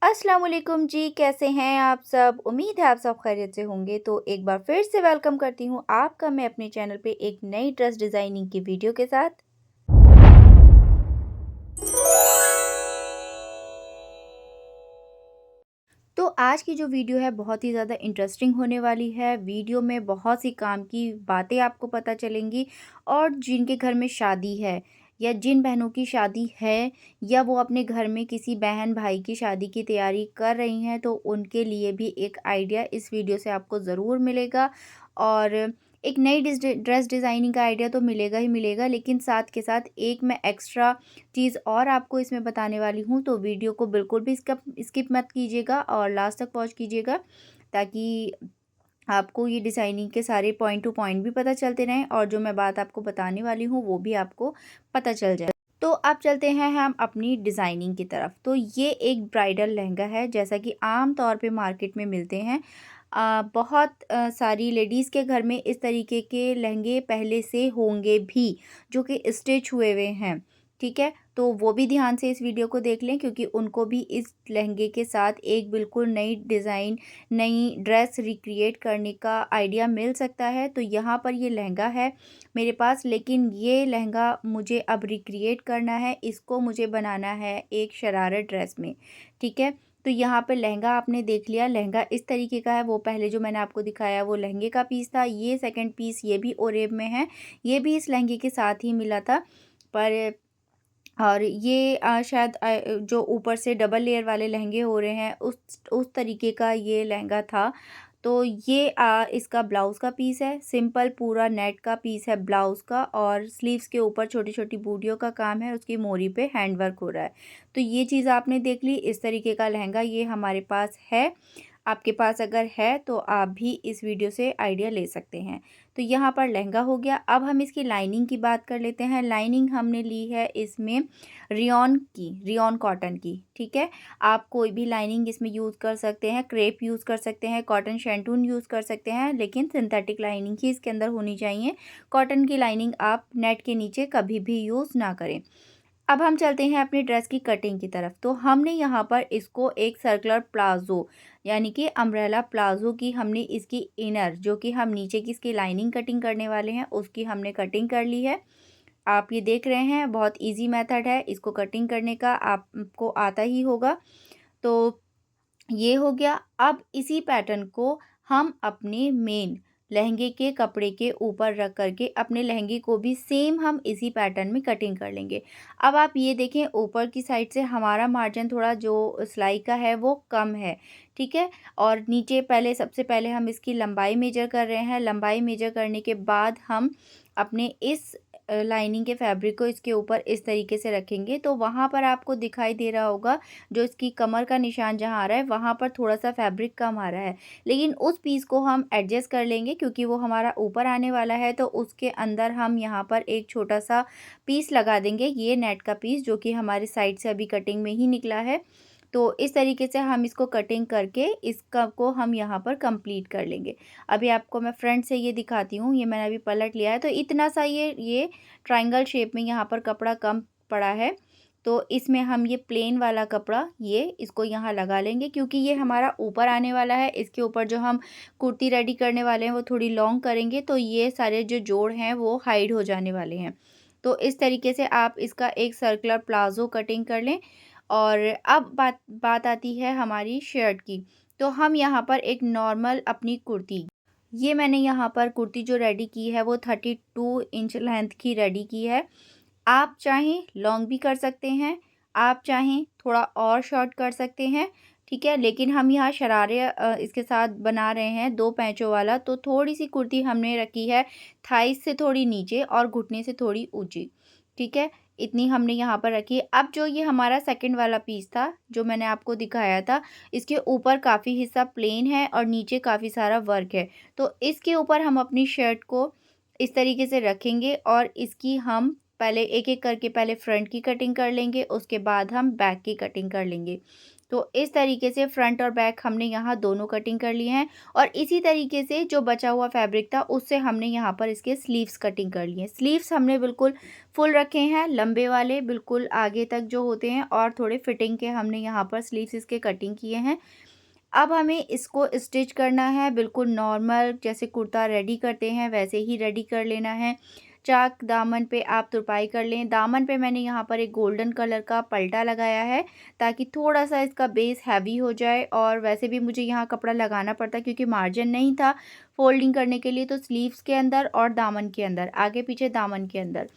अस्सलाम वालेकुम जी, कैसे हैं आप सब? उम्मीद है आप सब खैरियत से होंगे। तो एक बार फिर से वेलकम करती हूँ आपका मैं अपने चैनल पे एक नई ड्रेस डिज़ाइनिंग की वीडियो के साथ। तो आज की जो वीडियो है बहुत ही ज़्यादा इंटरेस्टिंग होने वाली है। वीडियो में बहुत सी काम की बातें आपको पता चलेंगी और जिनके घर में शादी है या जिन बहनों की शादी है या वो अपने घर में किसी बहन भाई की शादी की तैयारी कर रही हैं तो उनके लिए भी एक आइडिया इस वीडियो से आपको ज़रूर मिलेगा। और एक नई ड्रेस डिज़ाइनिंग का आइडिया तो मिलेगा ही मिलेगा, लेकिन साथ के साथ एक मैं एक्स्ट्रा चीज़ और आपको इसमें बताने वाली हूँ। तो वीडियो को बिल्कुल भी स्किप मत कीजिएगा और लास्ट तक वॉच कीजिएगा, ताकि आपको ये डिज़ाइनिंग के सारे पॉइंट टू पॉइंट भी पता चलते रहें और जो मैं बात आपको बताने वाली हूँ वो भी आपको पता चल जाए। तो अब चलते हैं हम अपनी डिज़ाइनिंग की तरफ। तो ये एक ब्राइडल लहंगा है, जैसा कि आम तौर पे मार्केट में मिलते हैं। बहुत सारी लेडीज़ के घर में इस तरीके के लहंगे पहले से होंगे भी, जो कि स्टिच हुए हुए हैं, ठीक है? तो वो भी ध्यान से इस वीडियो को देख लें, क्योंकि उनको भी इस लहंगे के साथ एक बिल्कुल नई डिज़ाइन, नई ड्रेस रिक्रिएट करने का आइडिया मिल सकता है। तो यहाँ पर ये लहंगा है मेरे पास, लेकिन ये लहंगा मुझे अब रिक्रिएट करना है, इसको मुझे बनाना है एक शरारा ड्रेस में, ठीक है? तो यहाँ पे लहंगा आपने देख लिया, लहंगा इस तरीके का है। वो पहले जो मैंने आपको दिखाया वो लहंगे का पीस था, ये सेकंड पीस ये भी ओरेब में है, ये भी इस लहंगे के साथ ही मिला था। पर और ये शायद जो ऊपर से डबल लेयर वाले लहंगे हो रहे हैं उस तरीके का ये लहंगा था। तो ये इसका ब्लाउज़ का पीस है, सिंपल पूरा नेट का पीस है ब्लाउज़ का, और स्लीव्स के ऊपर छोटी-छोटी बूटियों का काम है, उसकी मोरी पे हैंड वर्क हो रहा है। तो ये चीज़ आपने देख ली, इस तरीके का लहंगा ये हमारे पास है। आपके पास अगर है तो आप भी इस वीडियो से आइडिया ले सकते हैं। तो यहाँ पर लहंगा हो गया। अब हम इसकी लाइनिंग की बात कर लेते हैं। लाइनिंग हमने ली है इसमें रियॉन कॉटन की, ठीक है? आप कोई भी लाइनिंग इसमें यूज़ कर सकते हैं, क्रेप यूज़ कर सकते हैं, कॉटन शैंटून यूज़ कर सकते हैं, लेकिन सिंथेटिक लाइनिंग ही इसके अंदर होनी चाहिए। कॉटन की लाइनिंग आप नेट के नीचे कभी भी यूज़ ना करें। अब हम चलते हैं अपनी ड्रेस की कटिंग की तरफ। तो हमने यहाँ पर इसको एक सर्कुलर प्लाज़ो, यानी कि अम्ब्रेला प्लाज़ो की हमने इसकी इनर, जो कि हम नीचे की इसकी लाइनिंग कटिंग करने वाले हैं, उसकी हमने कटिंग कर ली है। आप ये देख रहे हैं, बहुत ईज़ी मेथड है इसको कटिंग करने का, आपको आता ही होगा। तो ये हो गया। अब इसी पैटर्न को हम अपने मेन लहंगे के कपड़े के ऊपर रख करके अपने लहंगे को भी सेम हम इसी पैटर्न में कटिंग कर लेंगे। अब आप ये देखें, ऊपर की साइड से हमारा मार्जिन थोड़ा जो सिलाई का है वो कम है, ठीक है? और नीचे पहले सबसे पहले हम इसकी लंबाई मेजर कर रहे हैं। लंबाई मेजर करने के बाद हम अपने इस लाइनिंग के फैब्रिक को इसके ऊपर इस तरीके से रखेंगे। तो वहाँ पर आपको दिखाई दे रहा होगा, जो इसकी कमर का निशान जहाँ आ रहा है वहाँ पर थोड़ा-सा फैब्रिक कम आ रहा है। लेकिन उस पीस को हम एडजस्ट कर लेंगे, क्योंकि वो हमारा ऊपर आने वाला है, तो उसके अंदर हम यहाँ पर एक छोटा-सा पीस लगा देंगे, ये नेट का पीस जो कि हमारे साइड से अभी कटिंग में ही निकला है। तो इस तरीके से हम इसको कटिंग करके इसका को हम यहाँ पर कंप्लीट कर लेंगे। अभी आपको मैं फ्रंट से ये दिखाती हूँ, ये मैंने अभी पलट लिया है। तो इतना सा ये ट्रायंगल शेप में यहाँ पर कपड़ा कम पड़ा है। तो इसमें हम ये प्लेन वाला कपड़ा ये इसको यहाँ लगा लेंगे, क्योंकि ये हमारा ऊपर आने वाला है। इसके ऊपर जो हम कुर्ती रेडी करने वाले हैं वो थोड़ी लॉन्ग करेंगे, तो ये सारे जो जोड़ हैं वो हाइड हो जाने वाले हैं। तो इस तरीके से आप इसका एक सर्कुलर प्लाज़ो कटिंग कर लें। और अब बात बात आती है हमारी शर्ट की। तो हम यहाँ पर एक नॉर्मल अपनी कुर्ती, ये मैंने यहाँ पर कुर्ती जो रेडी की है वो 32 इंच लेंथ की रेडी की है। आप चाहें लॉन्ग भी कर सकते हैं, आप चाहें थोड़ा और शॉर्ट कर सकते हैं, ठीक है? लेकिन हम यहाँ शरारे इसके साथ बना रहे हैं 2 पैंचों वाला, तो थोड़ी-सी कुर्ती हमने रखी है थाइस से थोड़ी नीचे और घुटने से थोड़ी ऊँची, ठीक है? इतनी हमने यहाँ पर रखी है। अब जो ये हमारा सेकंड वाला पीस था, जो मैंने आपको दिखाया था, इसके ऊपर काफ़ी हिस्सा प्लेन है और नीचे काफ़ी सारा वर्क है। तो इसके ऊपर हम अपनी शर्ट को इस तरीके से रखेंगे और इसकी हम पहले एक-एक करके पहले फ्रंट की कटिंग कर लेंगे, उसके बाद हम बैक की कटिंग कर लेंगे। तो इस तरीके से फ्रंट और बैक हमने यहाँ दोनों कटिंग कर लिए हैं और इसी तरीके से जो बचा हुआ फैब्रिक था उससे हमने यहाँ पर इसके स्लीव्स कटिंग कर लिए हैं। स्लीव्स हमने बिल्कुल फुल रखे हैं, लंबे वाले बिल्कुल आगे तक जो होते हैं, और थोड़े फिटिंग के हमने यहाँ पर स्लीव्स इसके कटिंग किए हैं। अब हमें इसको स्टिच करना है बिल्कुल नॉर्मल, जैसे कुर्ता रेडी करते हैं वैसे ही रेडी कर लेना है। चाक दामन पे आप तुरपाई कर लें। दामन पे मैंने यहाँ पर एक गोल्डन कलर का पल्टा लगाया है ताकि थोड़ा-सा इसका बेस हैवी हो जाए, और वैसे भी मुझे यहाँ कपड़ा लगाना पड़ता क्योंकि मार्जिन नहीं था फ़ोल्डिंग करने के लिए, तो स्लीव्स के अंदर और दामन के अंदर, आगे-पीछे दामन के अंदर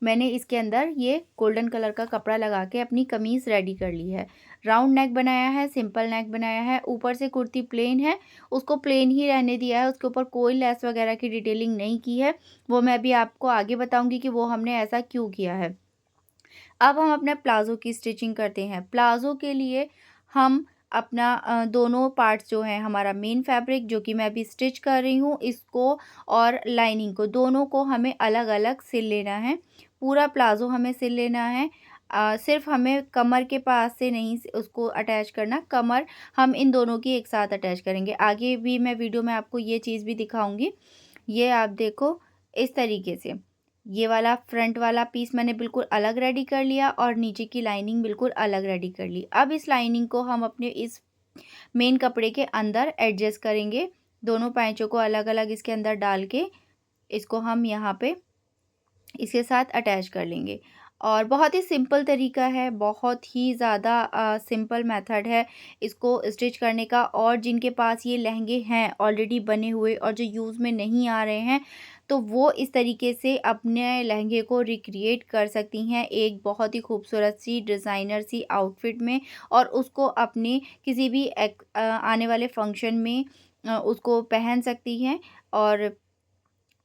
मैंने इसके अंदर ये गोल्डन कलर का कपड़ा लगा के अपनी कमीज़ रेडी कर ली है। राउंड नेक बनाया है, सिंपल नेक बनाया है, ऊपर से कुर्ती प्लेन है, उसको प्लेन ही रहने दिया है, उसके ऊपर कोई लेस वगैरह की डिटेलिंग नहीं की है। वो मैं भी आपको आगे बताऊँगी कि वो हमने ऐसा क्यों किया है। अब हम अपने प्लाज़ो की स्टिचिंग करते हैं। प्लाज़ो के लिए हम अपना दोनों पार्ट्स जो हैं, हमारा मेन फैब्रिक जो कि मैं अभी स्टिच कर रही हूँ, इसको और लाइनिंग को, दोनों को हमें अलग-अलग सिल लेना है। पूरा प्लाज़ो हमें सिल लेना है। सिर्फ़ हमें कमर के पास से नहीं उसको अटैच करना, कमर हम इन दोनों की एक साथ अटैच करेंगे। आगे भी मैं वीडियो में आपको ये चीज़ भी दिखाऊँगी। ये आप देखो इस तरीके से। ये वाला फ्रंट वाला पीस मैंने बिल्कुल अलग रेडी कर लिया और नीचे की लाइनिंग बिल्कुल अलग रेडी कर ली। अब इस लाइनिंग को हम अपने इस मेन कपड़े के अंदर एडजस्ट करेंगे। दोनों पैचों को अलग-अलग इसके अंदर डाल के इसको हम यहाँ पे इसके साथ अटैच कर लेंगे। और बहुत ही सिंपल तरीका है, बहुत ही ज़्यादा सिंपल मेथड है इसको स्टिच करने का। और जिनके पास ये लहंगे हैं ऑलरेडी बने हुए और जो यूज़ में नहीं आ रहे हैं, तो वो इस तरीके से अपने लहंगे को रिक्रिएट कर सकती हैं एक बहुत ही खूबसूरत सी डिज़ाइनर सी आउटफिट में, और उसको अपने किसी भी आने वाले फंक्शन में उसको पहन सकती हैं। और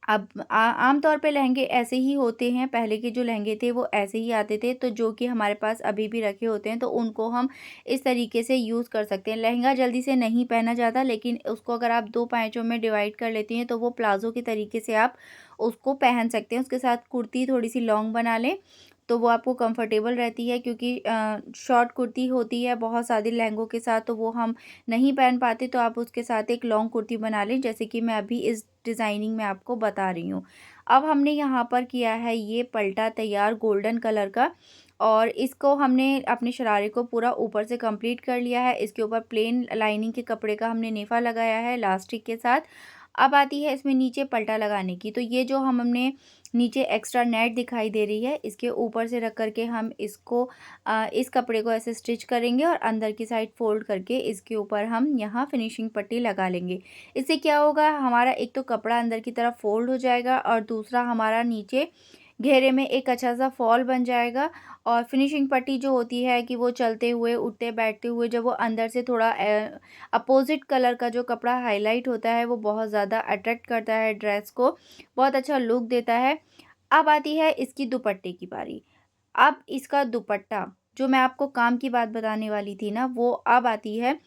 अब आम तौर पे लहंगे ऐसे ही होते हैं, पहले के जो लहंगे थे वो ऐसे ही आते थे, तो जो कि हमारे पास अभी भी रखे होते हैं, तो उनको हम इस तरीके से यूज़ कर सकते हैं। लहंगा जल्दी से नहीं पहना जाता, लेकिन उसको अगर आप 2 पैचों में डिवाइड कर लेती हैं तो वो प्लाज़ो के तरीके से आप उसको पहन सकते हैं। उसके साथ कुर्ती थोड़ी-सी लॉन्ग बना लें, तो वो आपको कंफर्टेबल रहती है, क्योंकि शॉर्ट कुर्ती होती है बहुत सारे लहंगों के साथ, तो वो हम नहीं पहन पाते, तो आप उसके साथ एक लॉन्ग कुर्ती बना लें, जैसे कि मैं अभी इस डिज़ाइनिंग में आपको बता रही हूँ। अब हमने यहाँ पर किया है ये पल्टा तैयार गोल्डन कलर का, और इसको हमने अपने शरारे को पूरा ऊपर से कंप्लीट कर लिया है। इसके ऊपर प्लेन लाइनिंग के कपड़े का हमने नेफा लगाया है इलास्टिक के साथ। अब आती है इसमें नीचे पल्टा लगाने की, तो ये जो हमने नीचे एक्स्ट्रा नेट दिखाई दे रही है, इसके ऊपर से रख कर के हम इसको इस कपड़े को ऐसे स्टिच करेंगे और अंदर की साइड फ़ोल्ड करके इसके ऊपर हम यहाँ फिनिशिंग पट्टी लगा लेंगे। इससे क्या होगा, हमारा एक तो कपड़ा अंदर की तरफ फ़ोल्ड हो जाएगा और दूसरा हमारा नीचे घेरे में एक अच्छा सा फॉल बन जाएगा। और फिनिशिंग पट्टी जो होती है कि वो चलते हुए, उठते बैठते हुए, जब वो अंदर से थोड़ा अपोज़िट कलर का जो कपड़ा हाइलाइट होता है, वो बहुत ज़्यादा अट्रैक्ट करता है ड्रेस को, बहुत अच्छा लुक देता है। अब आती है इसकी दुपट्टे की बारी। अब इसका दुपट्टा, जो मैं आपको काम की बात बताने वाली थी ना, वो अब आती है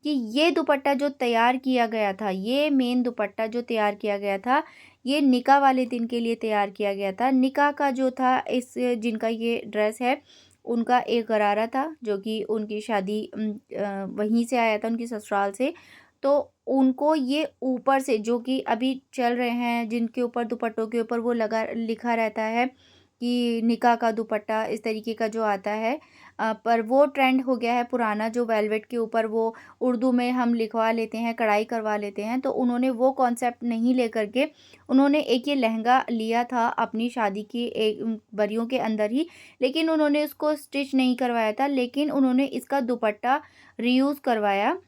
कि ये दुपट्टा जो तैयार किया गया था, ये मेन दुपट्टा जो तैयार किया गया था, ये निकाह वाले दिन के लिए तैयार किया गया था। निकाह का जो था, इस जिनका ये ड्रेस है, उनका एक गरारा था, जो कि उनकी शादी वहीं से आया था, उनकी ससुराल से। तो उनको ये ऊपर से, जो कि अभी चल रहे हैं, जिनके ऊपर दुपट्टों के ऊपर वो लगा लिखा रहता है कि निकाह का दुपट्टा, इस तरीके का जो आता है, पर वो ट्रेंड हो गया है पुराना, जो वेलवेट के ऊपर वो उर्दू में हम लिखवा लेते हैं, कढ़ाई करवा लेते हैं, तो उन्होंने वो कॉन्सेप्ट नहीं लेकर के उन्होंने एक ये लहंगा लिया था अपनी शादी की एक बरियों के अंदर ही, लेकिन उन्होंने उसको स्टिच नहीं करवाया था, लेकिन उन्होंने इसका दुपट्टा रीयूज़ करवाया।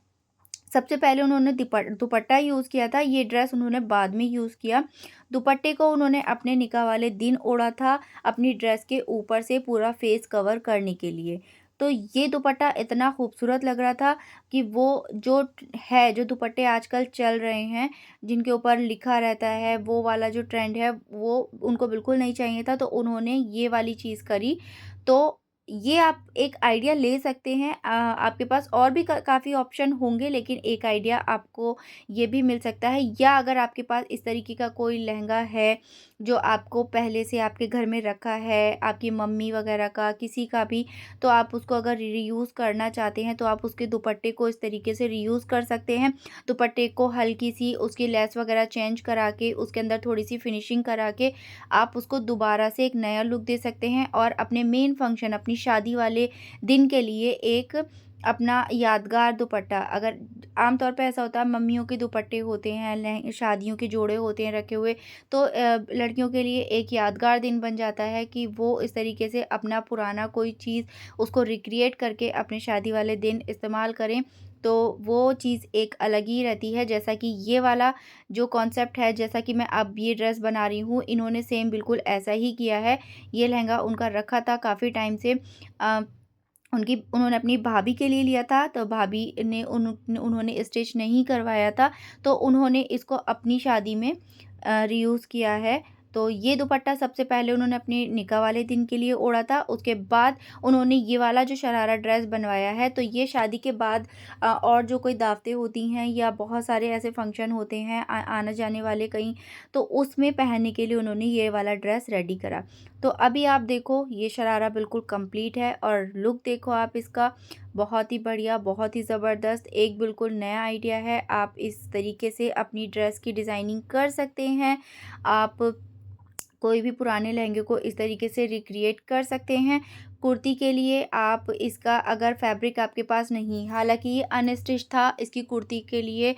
सबसे पहले उन्होंने दुपट्टा यूज़ किया था, ये ड्रेस उन्होंने बाद में यूज़ किया। दुपट्टे को उन्होंने अपने निकाह वाले दिन ओढ़ा था, अपनी ड्रेस के ऊपर से पूरा फेस कवर करने के लिए। तो ये दुपट्टा इतना खूबसूरत लग रहा था कि वो जो है, जो दुपट्टे आजकल चल रहे हैं, जिनके ऊपर लिखा रहता है, वो वाला जो ट्रेंड है, वो उनको बिल्कुल नहीं चाहिए था, तो उन्होंने ये वाली चीज़ करी। तो ये आप एक आइडिया ले सकते हैं। आपके पास और भी काफ़ी ऑप्शन होंगे, लेकिन एक आइडिया आपको ये भी मिल सकता है। या अगर आपके पास इस तरीके का कोई लहंगा है जो आपको पहले से आपके घर में रखा है, आपकी मम्मी वगैरह का, किसी का भी, तो आप उसको अगर रीयूज़ करना चाहते हैं तो आप उसके दुपट्टे को इस तरीके से रीयूज़ कर सकते हैं। दुपट्टे को हल्की सी उसकी लेस वगैरह चेंज करा के, उसके अंदर थोड़ी सी फिनिशिंग करा के आप उसको दोबारा से एक नया लुक दे सकते हैं और अपने मेन फंक्शन, अपनी शादी वाले दिन के लिए एक अपना यादगार दुपट्टा, अगर आमतौर पे ऐसा होता है मम्मियों के दुपट्टे होते हैं, शादियों के जोड़े होते हैं रखे हुए, तो लड़कियों के लिए एक यादगार दिन बन जाता है कि वो इस तरीके से अपना पुराना कोई चीज़ उसको रिक्रिएट करके अपने शादी वाले दिन इस्तेमाल करें, तो वो चीज़ एक अलग ही रहती है। जैसा कि ये वाला जो कॉन्सेप्ट है, जैसा कि मैं अब ये ड्रेस बना रही हूँ, इन्होंने सेम बिल्कुल ऐसा ही किया है। ये लहंगा उनका रखा था काफ़ी टाइम से, अ, उन्होंने अपनी भाभी के लिए लिया था, तो भाभी ने उन्होंने स्टिच नहीं करवाया था, तो उन्होंने इसको अपनी शादी में रीयूज़ किया है। तो ये दुपट्टा सबसे पहले उन्होंने अपने निकाह वाले दिन के लिए ओढ़ा था, उसके बाद उन्होंने ये वाला जो शरारा ड्रेस बनवाया है, तो ये शादी के बाद और जो कोई दावतें होती हैं या बहुत सारे ऐसे फंक्शन होते हैं आने जाने वाले कहीं, तो उसमें पहनने के लिए उन्होंने ये वाला ड्रेस रेडी करा। तो अभी आप देखो ये शरारा बिल्कुल कंप्लीट है और लुक देखो आप इसका, बहुत ही बढ़िया, बहुत ही ज़बरदस्त, एक बिल्कुल नया आइडिया है। आप इस तरीके से अपनी ड्रेस की डिज़ाइनिंग कर सकते हैं। आप कोई भी पुराने लहंगे को इस तरीके से रिक्रिएट कर सकते हैं। कुर्ती के लिए आप इसका अगर फैब्रिक आपके पास नहीं, हालाँकि ये अनस्टिच था, इसकी कुर्ती के लिए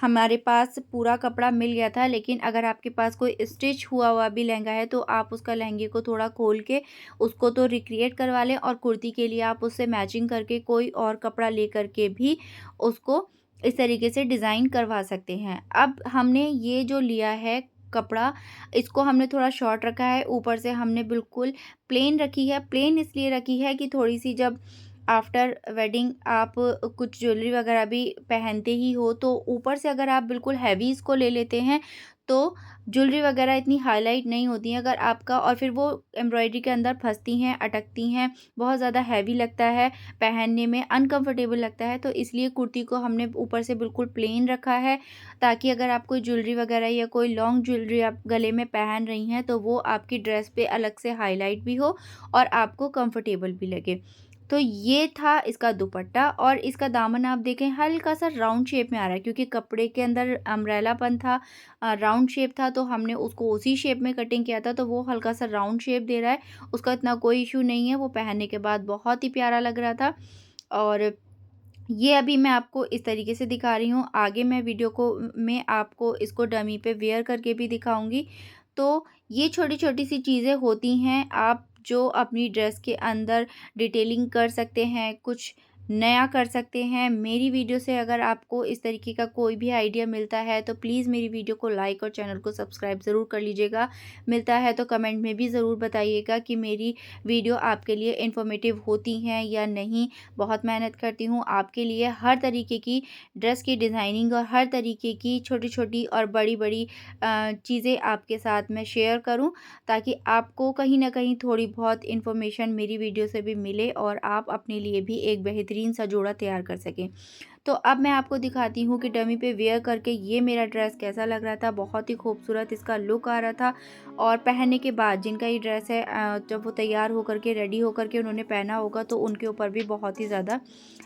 हमारे पास पूरा कपड़ा मिल गया था, लेकिन अगर आपके पास कोई स्टिच हुआ हुआ भी लहंगा है तो आप उसका लहंगे को थोड़ा खोल के उसको तो रिक्रिएट करवा लें, और कुर्ती के लिए आप उससे मैचिंग करके कोई और कपड़ा लेकर के भी उसको इस तरीके से डिज़ाइन करवा सकते हैं। अब हमने ये जो लिया है कपड़ा, इसको हमने थोड़ा शॉर्ट रखा है, ऊपर से हमने बिल्कुल प्लेन रखी है। प्लेन इसलिए रखी है कि थोड़ी-सी जब आफ्टर वेडिंग आप कुछ ज्वेलरी वगैरह भी पहनते ही हो, तो ऊपर से अगर आप बिल्कुल हैवी इसको ले लेते हैं, तो ज्वेलरी वगैरह इतनी हाईलाइट नहीं होती हैं अगर आपका, और फिर वो एम्ब्रॉयडरी के अंदर फँसती हैं, अटकती हैं, बहुत ज़्यादा हैवी लगता है, पहनने में अनकम्फर्टेबल लगता है। तो इसलिए कुर्ती को हमने ऊपर से बिल्कुल प्लेन रखा है, ताकि अगर आप कोई ज्वेलरी वगैरह या कोई लॉन्ग ज्वेलरी आप गले में पहन रही हैं, तो वो आपकी ड्रेस पे अलग से हाईलाइट भी हो और आपको कंफर्टेबल भी लगे। तो ये था इसका दुपट्टा, और इसका दामन आप देखें हल्का सा राउंड शेप में आ रहा है, क्योंकि कपड़े के अंदर अम्ब्रेलापन था, राउंड शेप था, तो हमने उसको उसी शेप में कटिंग किया था, तो वो हल्का सा राउंड शेप दे रहा है। उसका इतना कोई इशू नहीं है, वो पहनने के बाद बहुत ही प्यारा लग रहा था। और ये अभी मैं आपको इस तरीके से दिखा रही हूँ, आगे मैं वीडियो को में आपको इसको डमी पे वेयर करके भी दिखाऊंगी। तो ये छोटी-छोटी सी चीज़ें होती हैं, आप जो अपनी ड्रेस के अंदर डिटेलिंग कर सकते हैं, कुछ नया कर सकते हैं। मेरी वीडियो से अगर आपको इस तरीके का कोई भी आइडिया मिलता है, तो प्लीज़ मेरी वीडियो को लाइक और चैनल को सब्सक्राइब ज़रूर कर लीजिएगा। मिलता है तो कमेंट में भी ज़रूर बताइएगा कि मेरी वीडियो आपके लिए इन्फॉर्मेटिव होती हैं या नहीं। बहुत मेहनत करती हूँ आपके लिए हर तरीके की ड्रेस की डिज़ाइनिंग और हर तरीके की छोटी-छोटी और बड़ी-बड़ी चीज़ें आपके साथ मैं शेयर करूँ, ताकि आपको कहीं न कहीं थोड़ी बहुत इन्फॉर्मेशन मेरी वीडियो से भी मिले और आप अपने लिए भी एक बेहतरीन सा जोड़ा तैयार कर सकें। तो अब मैं आपको दिखाती हूँ कि डमी पे वेयर करके ये मेरा ड्रेस कैसा लग रहा था। बहुत ही खूबसूरत इसका लुक आ रहा था, और पहनने के बाद जिनका ये ड्रेस है, जब वो तैयार होकर के रेडी होकर के उन्होंने पहना होगा, तो उनके ऊपर भी बहुत ही ज़्यादा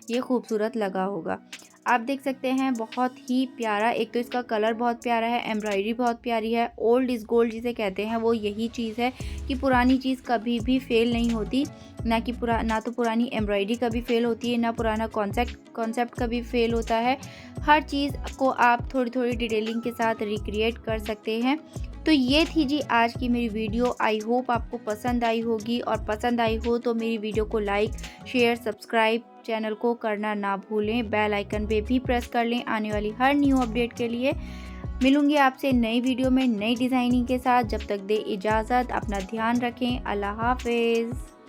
ये खूबसूरत लगा होगा। आप देख सकते हैं बहुत ही प्यारा, एक तो इसका कलर बहुत प्यारा है, एम्ब्रॉयडरी बहुत प्यारी है। ओल्ड इज़ गोल्ड जिसे कहते हैं, वो यही चीज़ है कि पुरानी चीज़ कभी भी फेल नहीं होती। ना तो पुरानी एम्ब्रॉयडरी कभी फेल होती है, ना पुराना कॉन्सेप्ट कभी फेल होता है। हर चीज़ को आप थोड़ी-थोड़ी डिटेलिंग के साथ रिक्रिएट कर सकते हैं। तो ये थी जी आज की मेरी वीडियो। आई होप आपको पसंद आई होगी, और पसंद आई हो तो मेरी वीडियो को लाइक, शेयर, सब्सक्राइब चैनल को करना ना भूलें। बेल आइकन पे भी प्रेस कर लें आने वाली हर न्यू अपडेट के लिए। मिलूंगी आपसे नई वीडियो में नई डिज़ाइनिंग के साथ। जब तक दे इजाज़त, अपना ध्यान रखें। अल्लाह हाफ़िज़।